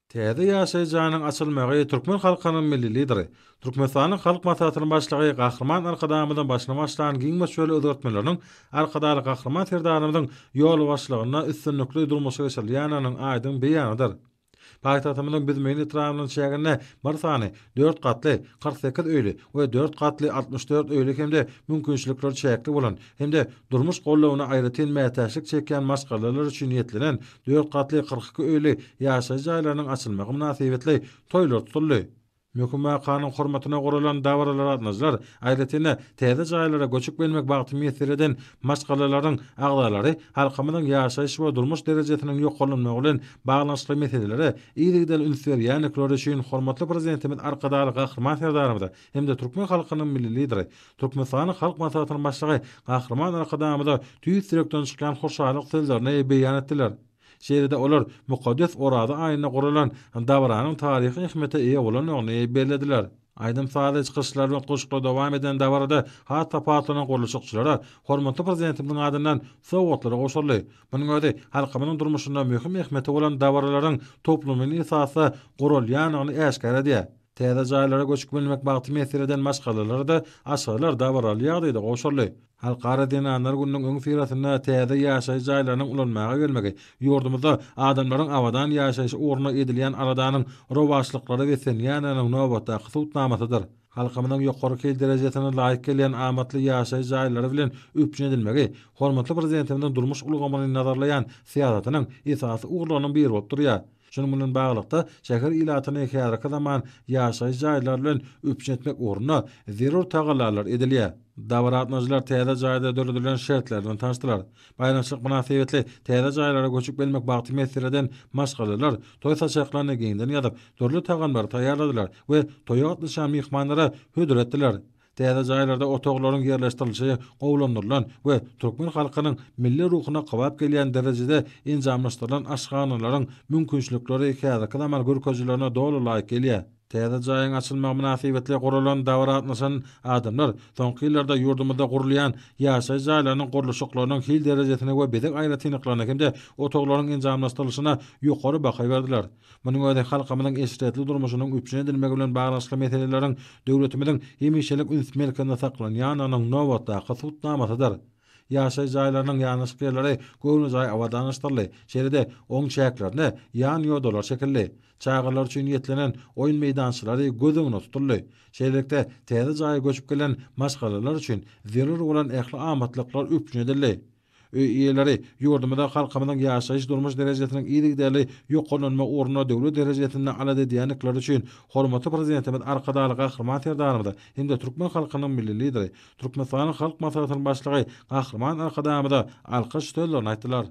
Täze ýaşaýjanyň açylmagy türkmen halkynyň milli lideri, Türkmenistanyň halk maslahatynyň başlygy Gahrman Arkadamyň başlama başlanan giň meşgul özgertmeleriniň arkadaly Gahrman Serdarymyň ýol başlygyna üstünlikli durmuşy geçirilýäniň aýdym beýanydyr. Paýtagtymyň bizmeň ýetramynyň şäherine bir sany 4 gatly 48 öýli we 4 gatly 64 öýli hemde mümkinçilikler çäkli bolan hemde durmuş gollawyna aýratyn mätäçlik çeken maskalalar üçin ýetlenen 4 gatly 42 öýli ýaşaý jaýlarynyň açylmagy münasibetli toýlar tutuldy. Mökümme kanun hormatyna guralan dawralar atnaşlar aýratine täze jaýlara göçüp gelmek bagty messeleden maskalaryň agdalary halkymyň ýaşaýyş we durmuş derejesiniň ýoklanmagy bilen baglanşykly meselelere ýa-da ünsür ýa-ni üçin hormatly prezidentimiz arkadaly Gahrman Serdarymyň hemde türkmen halkynyň milli lideri, Türkmenistanyň halk maslahatynyň başlygy Gahrman Arkadamyň tüýs direkden çykan hoşalyk sözlerini beýan etdiler. Şeýlede olar mukaddes orada aýyna guralan dawranyň taryhy hikmete eýe bolanyny bellädiler. Aýdym sady çykyşlar we goşukla dowam eden dawrada hatda patlanyň guruluşçylary hormatly prezidentimiň adyndan sowgatlary goşuldy. Munyň özi halkymyň durmuşynda möhüm ähmeti bolan dawralaryň toplumyň esasy gurulýanyny äşkar edýär. Täze jaýlara göçüp gelmek bagty meseleden maşgalalary da aşgalar dawralýar diýdi goşuldy. Halkara dinanlar günüň öň siratyna täze ýaşaý jaýlarynyň ulanmagy gelmegi, ýurdumyzda adamlaryň awadan ýaşaýyşy ugruna edilýän aradanyň rowaşlyklary we senýanyň nowbatda hyzmatnamasydyr. Halkymyň ýokary kel derejesine laýyk gelýän amatly ýaşaý jaýlary bilen üpjün edilmegi, hormatly prezidentimiň durmuş ulgamany nazarlaýan siýasatynyň esasy ugrulanyň biri bolup durýar. Şunun bilen baglykda şäher ilatyny häzirki zaman ýaşaý jaýlar bilen üpjün etmek ugruna zerur tagalarlar edilýär. Dawratnaşylar täze jaýda döredilen şertlerden tanışdylar. Baýlanşyk münasibetli täze jaýlara göçüp gelmek bagty meseleden maşgalalar toý saçaklaryny giňden ýadyp türlü taganlar taýýarladylar we toýa gatnaşan mehmanlara hödür etdiler. Täze jaýlarda otoklaryň ýerleşdirilişi gowlandyrylan we türkmen halkynyň milli ruhyna gawap gelýän derejede injamlaşdyrylan aşganylaryň mümkinçilikleri häzirki zaman görkezjilerine dolu laýyk gelýär. Täze jaýyň açylmagy münasibetli guralan dawratnaşan adamlar soňky ýyllarda ýurdumyzda gurulýan ýaşaý jaýlarynyň guruluşyklarynyň hil derejesine we bedek aýratynyklaryna hemde otoklaryň injamlaşdyrylyşyna ýokary baha berdiler. Munyň özi halkymyň eşretli durmuşynyň üpjün edilmegi bilen baglanşyk meseleleriň döwletimiziň hemişelik ünsmelkinde saklanýanyň nowatda hyzmatnamasydyr. Ýaşaý jaýlarynyň ýanyşyk ýerleri göwnü jaý awadanlaşdyrly. Şeýlede oň çäklerine ýan ýodalar çekildi. Çağırlar üçin ýetlenen oýun meýdançylary gözüňe tutuldy. Şeýlelikde täze jaýa göçüp gelen maşgalalar üçin zerur bolan ähli amatlyklar üpjün edildi. Üyeleri ýurdumyzda halkymyň ýaşaýyş durmuş derejesiniň ýygrigdäli ýoklanma ugruna döwlet derejesinde alady diýenekler üçin hormatly prezidentimiz arkadaly Gahrman Serdarymyň hemde türkmen halkynyň milli lideri, Türkmenistanyň halk maslahatynyň başlygy Gahrman Arkadamyň alkyş sözlerini aýtdylar.